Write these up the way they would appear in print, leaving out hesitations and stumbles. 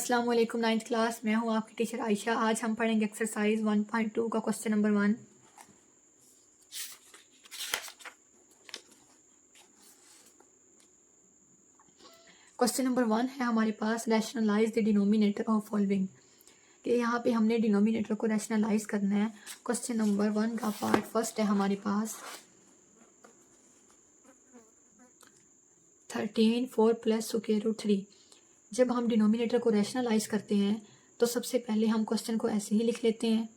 अस्सलाम वालेकुम 9th class. मैं हूँ आपकी टीचर आयशा। आज हम पढ़ेंगे एक्सरसाइज 1.2 का क्वेश्चन नंबर 1। क्वेश्चन नंबर 1 है हमारे पास, rationalise the denominator of following, कि यहाँ पे हमने डिनोमिनेटर को रैशनलाइज करना है। क्वेश्चन नंबर 1 का पार्ट फर्स्ट है हमारे पास 13 4 प्लस स्क्वायर रूट 3। जब हम डिनोमिनेटर को रैशनलाइज करते हैं तो सबसे पहले हम क्वेश्चन को ऐसे ही लिख लेते हैं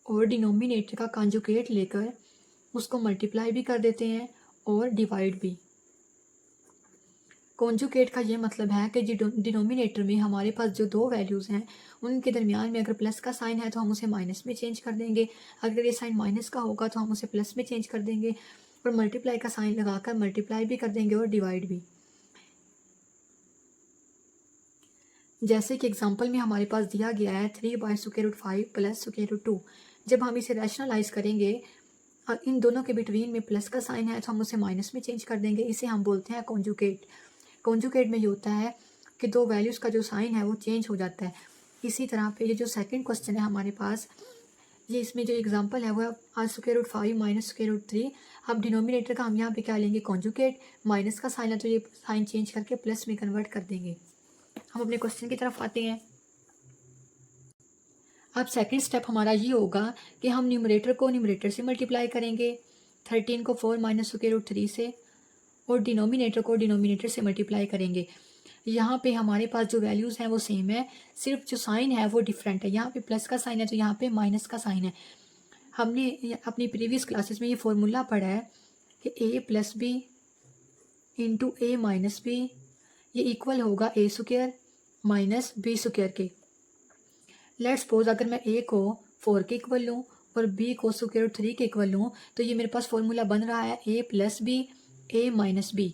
और डिनोमिनेटर का कॉन्जुगेट लेकर उसको मल्टीप्लाई भी कर देते हैं और डिवाइड भी। कॉन्जुगेट का ये मतलब है कि डिनोमिनेटर में हमारे पास जो दो वैल्यूज़ हैं उनके दरमियान में अगर प्लस का साइन है तो हम उसे माइनस में चेंज कर देंगे, अगर ये साइन माइनस का होगा तो हम उसे प्लस में चेंज कर देंगे, और मल्टीप्लाई का साइन लगाकर मल्टीप्लाई भी कर देंगे और डिवाइड भी। जैसे कि एग्जांपल में हमारे पास दिया गया है 3/√5 प्लस √2। जब हम इसे रैशनलाइज करेंगे और इन दोनों के बिटवीन में प्लस का साइन है तो हम उसे माइनस में चेंज कर देंगे। इसे हम बोलते हैं कॉन्जुगेट। कॉन्जुगेट में ये होता है कि दो वैल्यूज़ का जो साइन है वो चेंज हो जाता है। इसी तरह पे ये जो सेकंड क्वेश्चन है हमारे पास, ये इसमें जो एग्जांपल है वो r√5 माइनस √3। अब डिनोमिनेटर का हम यहाँ पे क्या लेंगे, कॉन्जुगेट। माइनस का साइन है तो ये साइन चेंज करके प्लस में कन्वर्ट कर देंगे। हम अपने क्वेश्चन की तरफ आते हैं। अब सेकंड स्टेप हमारा ये होगा कि हम न्यूमरेटर को न्यूमरेटर से मल्टीप्लाई करेंगे 13 को 4 माइनस √3 से, और डिनोमिनेटर को डिनोमिनेटर से मल्टीप्लाई करेंगे। यहाँ पे हमारे पास जो वैल्यूज़ हैं वो सेम है, सिर्फ जो साइन है वो डिफरेंट है। यहाँ पे प्लस का साइन है तो यहाँ पे माइनस का साइन है। हमने अपनी प्रीवियस क्लासेस में ये फॉर्मूला पढ़ा है कि a plus B into A minus B ये इक्वल होगा a square minus B square के। लेट्स सपोज अगर मैं a को 4 के इक्वल लूँ और b को √3 के इक्वल लूँ तो ये मेरे पास फॉर्मूला बन रहा है a plus B a minus B.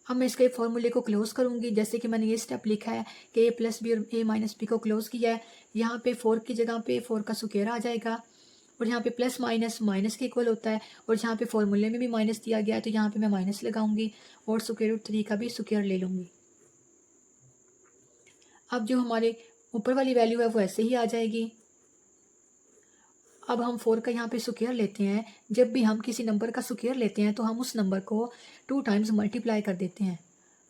अब मैं इसके फॉर्मूले को क्लोज करूँगी, जैसे कि मैंने ये स्टेप लिखा है कि a प्लस बी और a माइनस बी को क्लोज किया है। यहाँ पे 4 की जगह पे 4 का स्क्वायर आ जाएगा, और यहाँ पे प्लस माइनस माइनस के इक्वल होता है, और जहाँ पे फॉर्मूले में भी माइनस दिया गया है तो यहाँ पे मैं माइनस लगाऊंगी और √3 का भी स्क्वायर ले लूँगी। अब जो हमारे ऊपर वाली वैल्यू है वो ऐसे ही आ जाएगी। अब हम 4 का यहाँ पे स्क्वायर लेते हैं। जब भी हम किसी नंबर का स्क्वायर लेते हैं तो हम उस नंबर को 2 टाइम्स मल्टीप्लाई कर देते हैं।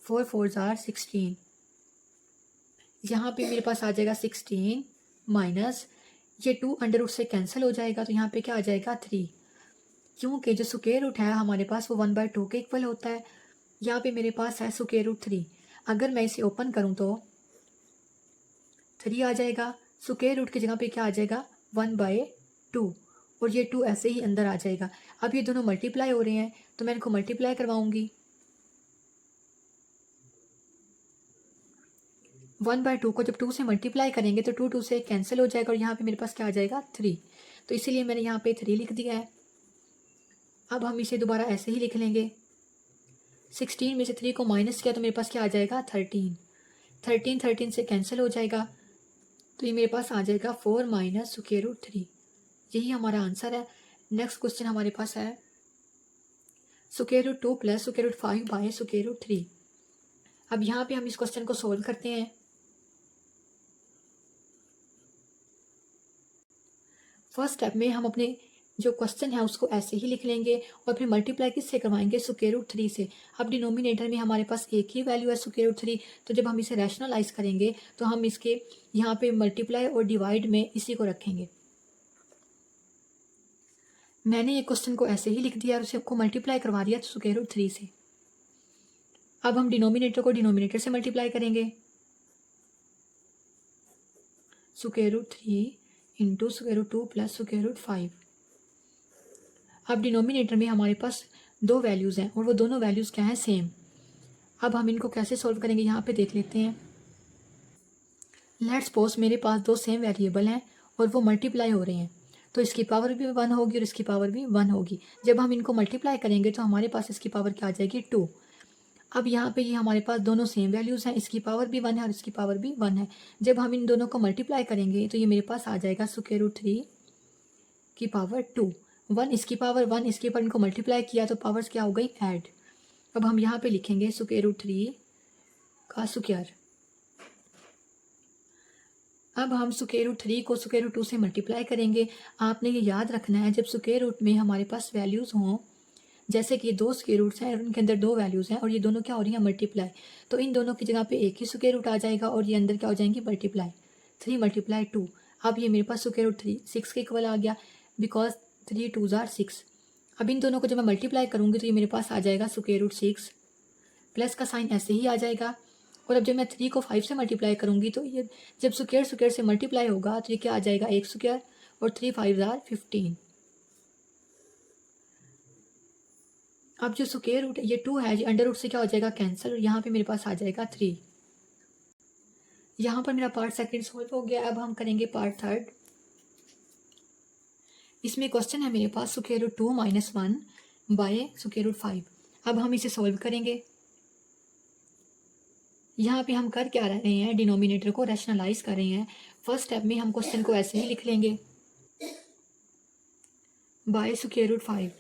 4 4s are 16। यहाँ पे मेरे पास आ जाएगा 16 माइनस ये 2 अंडर रूट से कैंसिल हो जाएगा तो यहाँ पे क्या आ जाएगा 3, क्योंकि जो स्क्वायर रूट है हमारे पास वो 1/2 के इक्वल होता है। यहाँ पे मेरे पास है √3। अगर मैं इसे ओपन करूँ तो 3 आ जाएगा, स्क्वायर रूट की जगह पे क्या आ जाएगा 1/2, और ये 2 ऐसे ही अंदर आ जाएगा। अब ये दोनों मल्टीप्लाई हो रहे हैं तो मैं इनको मल्टीप्लाई करवाऊंगी। 1/2 को जब 2 से मल्टीप्लाई करेंगे तो 2 से कैंसिल हो जाएगा और यहाँ पे मेरे पास क्या आ जाएगा 3, तो इसीलिए मैंने यहाँ पे 3 लिख दिया है। अब हम इसे दोबारा ऐसे ही लिख लेंगे। 16 में से 3 को माइनस किया तो मेरे पास क्या आ जाएगा 13। 13 से कैंसिल हो जाएगा तो ये मेरे पास आ जाएगा 4 माइनस √3। यही हमारा आंसर है। नेक्स्ट क्वेश्चन हमारे पास है √2 प्लस √5 बाय √3। अब यहाँ पे हम इस क्वेश्चन को सोल्व करते हैं। फर्स्ट स्टेप में हम अपने जो क्वेश्चन है उसको ऐसे ही लिख लेंगे और फिर मल्टीप्लाई किससे करवाएंगे √3 से। अब डिनोमिनेटर में हमारे पास एक ही वैल्यू है √3, तो जब हम इसे रैशनलाइज करेंगे तो हम इसके यहाँ पे मल्टीप्लाई और डिवाइड में इसी को रखेंगे। मैंने ये क्वेश्चन को ऐसे ही लिख दिया और उसे आपको मल्टीप्लाई करवा दिया √3 से। अब हम डिनोमिनेटर को डिनोमिनेटर से मल्टीप्लाई करेंगे, √3 इंटू √2 प्लस √5। अब डिनोमिनेटर में हमारे पास दो वैल्यूज़ हैं और वो दोनों वैल्यूज़ क्या हैं, सेम। अब हम इनको कैसे सॉल्व करेंगे यहाँ पे देख लेते हैं। लेट्स सपोज मेरे पास दो सेम वेरिएबल हैं और वो मल्टीप्लाई हो रहे हैं, तो इसकी पावर भी 1 होगी और इसकी पावर भी 1 होगी। जब हम इनको मल्टीप्लाई करेंगे तो हमारे पास इसकी पावर क्या आ जाएगी 2। अब यहाँ पे ये हमारे पास दोनों सेम वैल्यूज़ हैं, इसकी पावर भी 1 है और इसकी पावर भी 1 है। जब हम इन दोनों को मल्टीप्लाई करेंगे तो ये मेरे पास आ जाएगा √3 की पावर 2। 1 इसकी पावर 1 इसके ऊपर इनको मल्टीप्लाई किया तो पावर्स क्या हो गई ऐड। अब हम यहाँ पे लिखेंगे स्क्वायर रूट 3 का स्क्वायर। अब हम स्क्वायर रूट 3 को स्क्वायर रूट 2 से मल्टीप्लाई करेंगे। आपने ये याद रखना है, जब स्क्वायर रूट में हमारे पास वैल्यूज़ हों, जैसे कि ये दो स्क्वायर रूट्स हैं और उनके अंदर दो वैल्यूज़ हैं और ये दोनों क्या हो रही हैं, मल्टीप्लाई, तो इन दोनों की जगह पे एक ही स्क्वायर रूट आ जाएगा और ये अंदर क्या हो जाएंगी, मल्टीप्लाई। 3 × 2। अब ये मेरे पास स्क्वायर रूट 3 6 के इक्वल आ गया, बिकॉज 3 2s are 6। अब इन दोनों को जब मैं मल्टीप्लाई करूँगी तो ये मेरे पास आ जाएगा स्क्वायर रूट 6, प्लस का साइन ऐसे ही आ जाएगा। और अब जब मैं 3 को 5 से मल्टीप्लाई करूँगी तो ये जब स्क्वायर स्क्वायर से मल्टीप्लाई होगा तो ये क्या आ जाएगा, एक स्क्वायर, और 3 5s are 15। अब जो स्क्वायर रूट ये 2 है, ये अंडर रूट से क्या हो जाएगा, कैंसिल, और यहाँ पे मेरे पास आ जाएगा 3। यहाँ पर मेरा पार्ट सेकंड सॉल्व हो गया। अब हम करेंगे पार्ट थर्ड। इसमें क्वेश्चन है मेरे पास square root 2 - 1 by square root 5। अब हम इसे सॉल्व करेंगे। यहाँ पे हम कर क्या रहे हैं, डिनोमिनेटर को रैशनलाइज कर रहे हैं। फर्स्ट स्टेप में हम क्वेश्चन को ऐसे ही लिख लेंगे, बाय स्क्वायर रूट 5।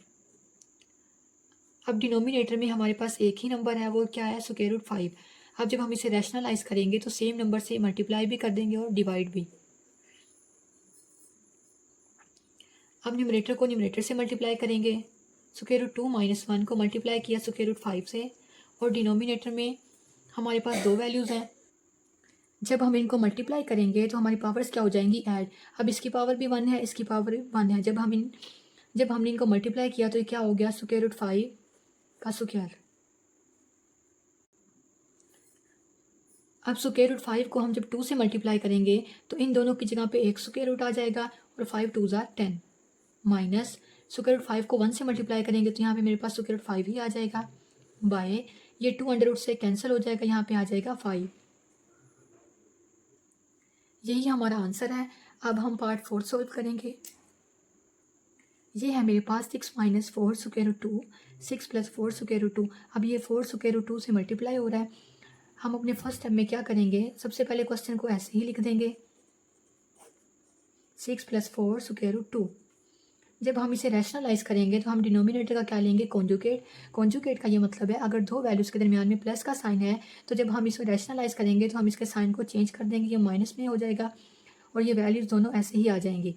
अब डिनोमिनेटर में हमारे पास एक ही नंबर है, वो क्या है, स्क्वायर रूट 5। अब जब हम इसे रैशनलाइज करेंगे तो सेम नंबर से मल्टीप्लाई भी कर देंगे और डिवाइड भी। अब न्यूमरेटर को न्यूमरेटर से मल्टीप्लाई करेंगे। स्क्वायर रूट 2 - 1 को मल्टीप्लाई किया स्क्वायर रूट 5 से, और डिनोमिनेटर में हमारे पास दो वैल्यूज़ हैं। जब हम इनको मल्टीप्लाई करेंगे तो हमारी पावर्स क्या हो जाएंगी, ऐड। अब इसकी पावर भी 1 है, इसकी पावर भी 1 है। जब हमने इनको मल्टीप्लाई किया तो ये क्या हो गया, स्क्वायर रूट 5 का स्क्वायर। अब स्क्वायर रूट 5 को हम जब 2 से मल्टीप्लाई करेंगे तो इन दोनों की जगह पे एक स्क्वायर रूट आ जाएगा, और 5 2s are 10, minus square root 5 को 1 से मल्टीप्लाई करेंगे तो यहाँ पे मेरे पास स्क्वायर रूट 5 ही आ जाएगा, बाय ये 2 अंडर रूट से कैंसिल हो जाएगा, यहाँ पे आ जाएगा 5। यही हमारा आंसर है। अब हम पार्ट 4 सॉल्व करेंगे। ये है मेरे पास 6 - 4 स्क्वायर रूट 2, 6 + 4 स्क्वायर रूट 2। अब ये 4 स्क्वायर रूट 2 से मल्टीप्लाई हो रहा है। हम अपने फर्स्ट स्टेप में क्या करेंगे, सबसे पहले क्वेश्चन को ऐसे ही लिख देंगे, 6 + 4 स्क्वायर रूट 2। जब हम इसे रैशनलाइज करेंगे तो हम डिनोमिनेटर का क्या लेंगे, कॉन्जुगेट। कॉन्जुगेट का ये मतलब है, अगर दो वैल्यूज़ के दरमियान में प्लस का साइन है तो जब हम इसको रैशनलाइज करेंगे तो हम इसके साइन को चेंज कर देंगे, ये माइनस में हो जाएगा और ये वैल्यूज़ दोनों ऐसे ही आ जाएंगी।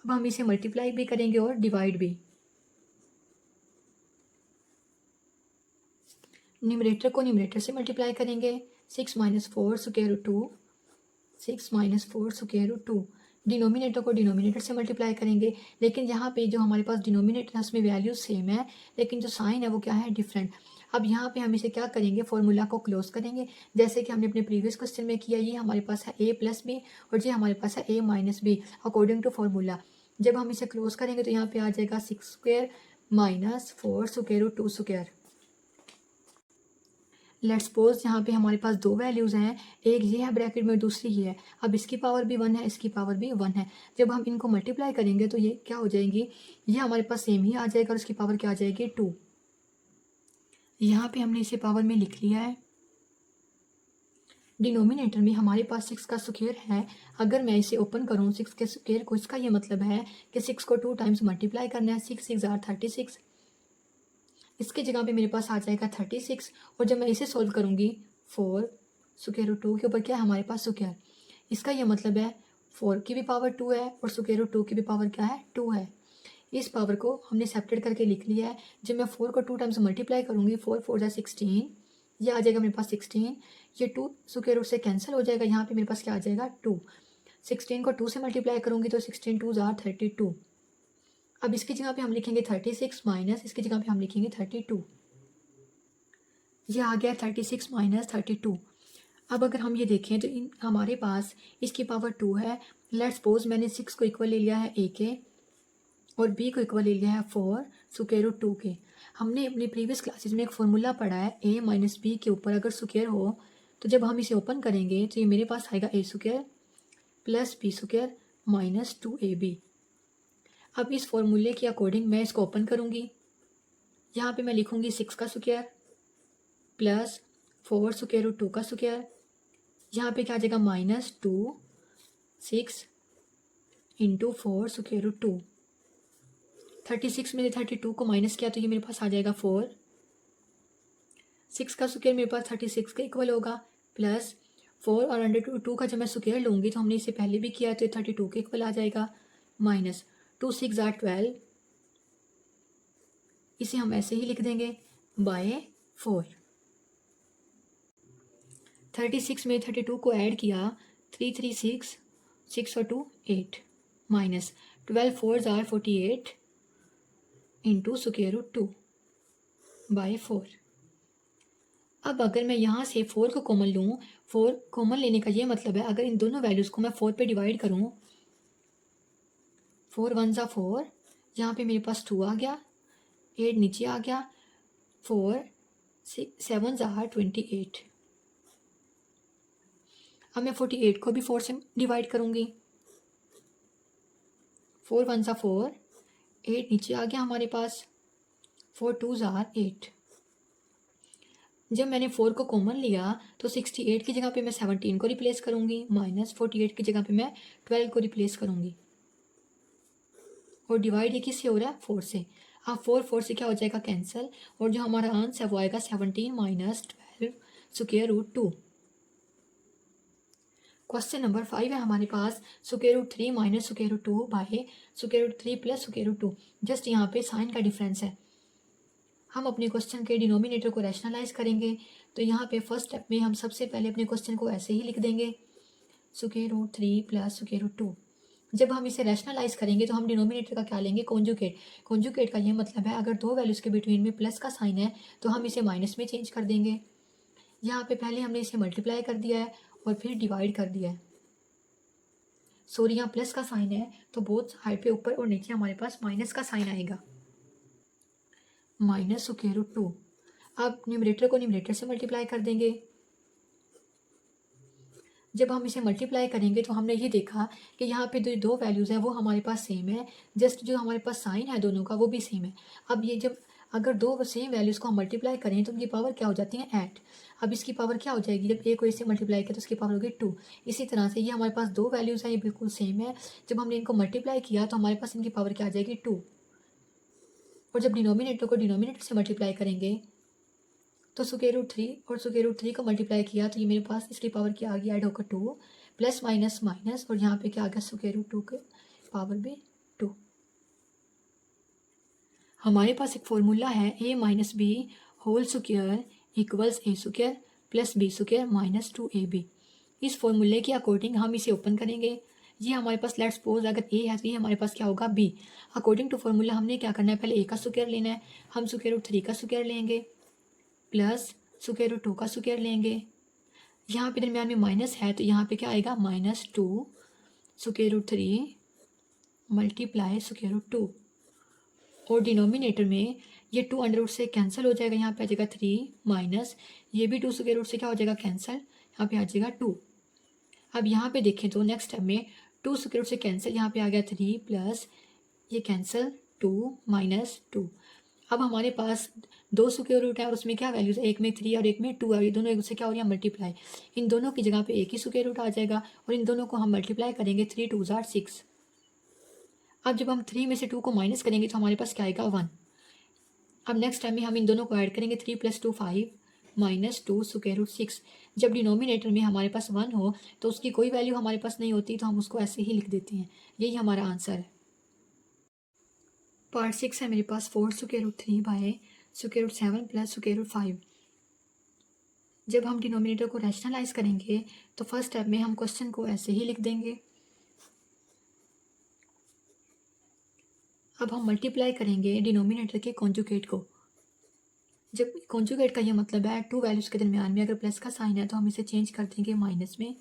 अब हम इसे मल्टीप्लाई भी करेंगे और डिवाइड भी। न्यूमरेटर को न्यूमरेटर से मल्टीप्लाई करेंगे, 6 - 4 square root 2, 6 - 4 square root 2। Denominator को डिनोमिनेटर से मल्टीप्लाई करेंगे, लेकिन यहाँ पे जो हमारे पास डिनोमिनेटर है उसमें वैल्यूज सेम है, लेकिन जो साइन है वो क्या है, डिफरेंट। अब यहाँ पे हम इसे क्या करेंगे, फॉर्मूला को क्लोज करेंगे, जैसे कि हमने अपने प्रीवियस क्वेश्चन में किया। ये हमारे पास है a + b और ये हमारे पास है a - b according to formula. जब हम इसे क्लोज करेंगे तो यहाँ पे आ जाएगा 6 square - 4 square root 2 square. Let's suppose यहाँ पे हमारे पास दो वैल्यूज़ हैं, एक ये है ब्रैकेट में, दूसरी ये है। अब इसकी पावर भी 1 है, इसकी पावर भी 1 है। जब हम इनको मल्टीप्लाई करेंगे तो ये क्या हो जाएंगी, ये हमारे पास सेम ही आ जाएगा और इसकी पावर क्या आ जाएगी, 2। यहाँ पे हमने इसे पावर में लिख लिया है। डिनोमिनेटर में हमारे पास 6 का स्क्वायर है। अगर मैं इसे ओपन करूँ 6 के स्क्वायर को, इसका ये मतलब है कि 6 को 2 टाइम्स मल्टीप्लाई करना है। 6 6 are 36। इसकी जगह पे मेरे पास आ जाएगा 36, और जब मैं इसे सोल्व करूँगी 4 स्क्वायर रूट 2 के ऊपर क्या है, हमारे पास स्क्वायर। इसका यह मतलब है 4 की भी पावर 2 है और स्क्वायर रूट 2 की भी पावर क्या है, 2 है। इस पावर को हमने सेपरेट करके लिख लिया है। जब मैं 4 को 2 टाइम्स मल्टीप्लाई करूँगी, 4 4 जा 16, यह आ जाएगा मेरे पास 16। ये 2 स्क्वायर रूट से कैंसिल हो जाएगा, यहाँ पे मेरे पास क्या आ जाएगा, 2। 16 को 2 से मल्टीप्लाई करूँगी तो 16 2s are 32। अब इसकी जगह पे हम लिखेंगे 36 माइनस, इसकी जगह पे हम लिखेंगे 32। ये आ गया 36 - 32। अब अगर हम ये देखें तो हमारे पास इसकी पावर 2 है। लेट्स सपोज मैंने 6 को इक्वल ले लिया है a के और b को इक्वल ले लिया है 4 स्क्वायर रूट 2 के। हमने अपनी प्रीवियस क्लासेस में एक फॉर्मूला पढ़ा है, a - b के ऊपर अगर स्क्वायर हो तो जब हम इसे ओपन करेंगे तो ये मेरे पास आएगा a square plus b square minus 2ab। अब इस फॉर्मूले के अकॉर्डिंग मैं इसको ओपन करूँगी। यहाँ पे मैं लिखूँगी 6 का स्क्वायर प्लस 4 स्क्वायर रूट 2 का स्क्वायर। यहाँ पे क्या आ जाएगा, -2 6 × 4 स्क्वायर रूट 2। 36 में से 32 को माइनस किया तो ये मेरे पास आ जाएगा 4 6 का स्क्वायर मेरे पास 36 के इक्वल होगा, प्लस 4 और अंडर 2 का जब मैं स्क्वायर लूँगी तो हमने इसे पहले भी किया तो ये 32 के इक्वल आ जाएगा, माइनस 2 6 आर 12, इसे हम ऐसे ही लिख देंगे बाय 4। 36 में 32 को ऐड किया, 3 3 6, 6 और 2 8, minus 12 4 are 48 into square root 2 by 4। अब अगर मैं यहाँ से 4 को कॉमन लूँ, 4 कॉमन लेने का ये मतलब है अगर इन दोनों वैल्यूज़ को मैं 4 पे डिवाइड करूँ, 4 1 ज़ा 4, यहाँ पे मेरे पास 2 आ गया, 8 नीचे आ गया, 4 7 ज़ा 28। अब मैं 48 को भी 4 से डिवाइड करूँगी, 4 1 ज़ा 4, 8 नीचे आ गया हमारे पास, 4 2 ज़ा 8। जब मैंने 4 को कॉमन लिया तो 68 की जगह पे मैं 17 को रिप्लेस करूँगी, माइनस 48 की जगह पे मैं 12 को रिप्लेस करूँगी, और डिवाइड ये किससे हो रहा है, 4 से। अब 4 से क्या हो जाएगा, कैंसिल, और जो हमारा आंसर है वो आएगा 17 minus 12 square root 2। Question number 5 है हमारे पास, square root 3 minus square root 2 by square root 3 plus square root 2। Just यहाँ पे साइन का डिफरेंस है। हम अपने क्वेश्चन के डिनोमिनेटर को रैशनलाइज करेंगे, तो यहाँ पे फर्स्ट स्टेप में हम सबसे पहले अपने क्वेश्चन को ऐसे ही लिख देंगे, square root 3 plus square root 2। जब हम इसे रैशनलाइज करेंगे तो हम डिनोमिनेटर का क्या लेंगे, कॉन्जुगेट। कॉन्जुगेट का ये मतलब है अगर दो वैल्यूज़ के बिटवीन में प्लस का साइन है तो हम इसे माइनस में चेंज कर देंगे। यहाँ पे पहले हमने इसे मल्टीप्लाई कर दिया है और फिर डिवाइड कर दिया है। सॉरी, यहाँ प्लस का साइन है तो बोथ साइड पे ऊपर और नीचे हमारे पास माइनस का साइन आएगा, माइनस स्क्वायर रूट 2। अब न्यूमरेटर को न्यूमरेटर से मल्टीप्लाई कर देंगे। जब हम इसे मल्टीप्लाई करेंगे तो हमने ये देखा कि यहाँ पे जो दो वैल्यूज़ हैं वो हमारे पास सेम है, जस्ट जो हमारे पास साइन है दोनों का वो भी सेम है। अब ये जब अगर दो सेम वैल्यूज़ को हम मल्टीप्लाई करें तो उनकी पावर क्या हो जाती है, 8। अब इसकी पावर क्या हो जाएगी, जब ए को इससे मल्टीप्लाई किया तो उसकी पावर होगी 2। इसी तरह से ये हमारे पास दो वैल्यूज़ हैं, ये बिल्कुल सेम है, जब हमने इनको मल्टीप्लाई किया तो हमारे पास इनकी पावर क्या आ जाएगी, 2। और जब डिनोमिनेटर को डिनोमिनेटर से मल्टीप्लाई करेंगे तो स्क्वायर रूट 3 और स्क्वायर रूट 3 को मल्टीप्लाई किया तो ये मेरे पास इसकी पावर क्या आ गई, ऐड होकर 2, प्लस माइनस माइनस, और यहाँ पे क्या आ गया, स्क्वायर रूट 2 के पावर भी 2। हमारे पास एक फॉर्मूला है a minus B whole square equals A square plus B square minus 2ab। इस फॉर्मूले के अकॉर्डिंग हम इसे ओपन करेंगे। ये हमारे पास लेट्स सपोज अगर a है तो ये हमारे पास क्या होगा, b। अकॉर्डिंग टू फॉर्मूला हमने क्या करना है, पहले a का स्क्वायर लेना है, हम स्क्वायर रूट 3 का स्क्वायर लेंगे, प्लस स्क्वायर रूट 2 का स्क्वायर लेंगे। यहाँ पे दरमियान में माइनस है तो यहाँ पे क्या आएगा, minus 2 square root 3 multiply square root 2, और डिनोमिनेटर में ये 2 अंडर रूट से कैंसिल हो जाएगा, यहाँ पे आ जाएगा 3 माइनस ये भी 2 स्क्वायर रूट से क्या हो जाएगा, कैंसिल, यहाँ पे आ जाएगा 2। अब यहाँ पे देखें तो नेक्स्ट स्टेप में 2 स्क्वायर रूट से कैंसिल, यहाँ पे आ गया 3 प्लस ये कैंसिल 2 माइनस 2। अब हमारे पास दो स्क्वायर रूट है और उसमें क्या वैल्यूज है, एक में 3 और एक में 2 है, ये दोनों एक दूसरे क्या हो रही है, मल्टीप्लाई। इन दोनों की जगह पे एक ही स्क्वायर रूट आ जाएगा और इन दोनों को हम मल्टीप्लाई करेंगे, 3 2 ज़ार 6। अब जब हम 3 में से 2 को माइनस करेंगे तो हमारे पास क्या आएगा, 1। अब नेक्स्ट टाइम में हम इन दोनों को ऐड करेंगे, 3 + 2 5 माइनस 2 स्क्वायर रूट 6। जब डिनोमिनेटर में हमारे पास 1 हो तो उसकी कोई वैल्यू हमारे पास नहीं होती तो हम उसको ऐसे ही लिख देते हैं। यही हमारा आंसर है। पार्ट 6 है मेरे पास, 4 square root 3 by square root 7 plus square root 5। जब हम डिनोमिनेटर को रैशनलाइज करेंगे तो फर्स्ट स्टेप में हम क्वेश्चन को ऐसे ही लिख देंगे। अब हम मल्टीप्लाई करेंगे डिनोमिनेटर के कॉन्जुगेट को। जब कॉन्जुगेट का ये मतलब है टू वैल्यूज़ के दरमियान में अगर प्लस का साइन है तो हम इसे चेंज कर देंगे माइनस में,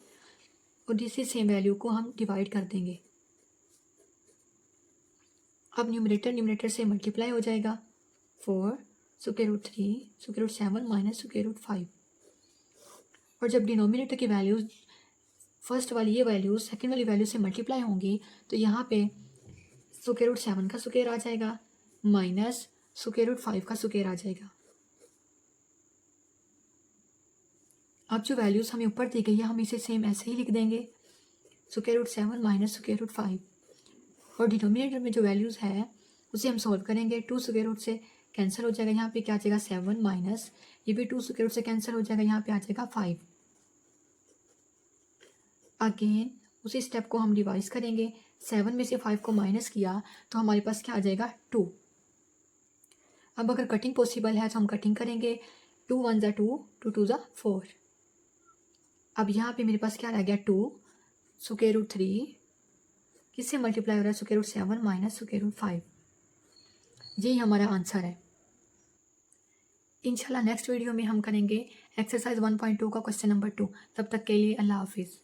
और इसी सेम वैल्यू को हम डिवाइड कर देंगे। अब न्यूमरेटर से मल्टीप्लाई हो जाएगा, 4 square root 3 square root 7 minus square root 5। और जब डिनोमिनेटर की वैल्यूज फर्स्ट वाली ये वैल्यूज सेकेंड वाली वैल्यू से मल्टीप्लाई होंगी तो यहाँ पे स्क्वायर रूट 7 का स्क्वायर आ जाएगा माइनस स्क्वायर रूट 5 का स्क्वायर आ जाएगा। अब जो वैल्यूज़ हमें ऊपर दी गई है हम इसे सेम ऐसे ही लिख देंगे, square root 7 minus square root 5। और डिनोमिनेटर में जो वैल्यूज़ है उसे हम सॉल्व करेंगे, 2 स्क्वायर रूट से कैंसिल हो जाएगा, यहाँ पे क्या आ जाएगा 7 माइनस ये भी 2 स्क्वायर रूट से कैंसिल हो जाएगा, यहाँ पे आ जाएगा 5। अगेन उसी स्टेप को हम रिवाइज करेंगे, 7 में से 5 को माइनस किया तो हमारे पास क्या आ जाएगा 2। अब अगर कटिंग पॉसिबल है तो हम कटिंग करेंगे, 2 1 ज़ा 2, 2 2 ज़ा 4। अब यहाँ पे मेरे पास क्या रह गया 2 स्क्वायर रूट 3 किससे मल्टीप्लाई हो रहा है square root 7 minus square root 5। यही हमारा आंसर है। इंशाल्लाह नेक्स्ट वीडियो में हम करेंगे एक्सरसाइज 1.2 का क्वेश्चन नंबर 2। तब तक के लिए अल्लाह हाफिज़।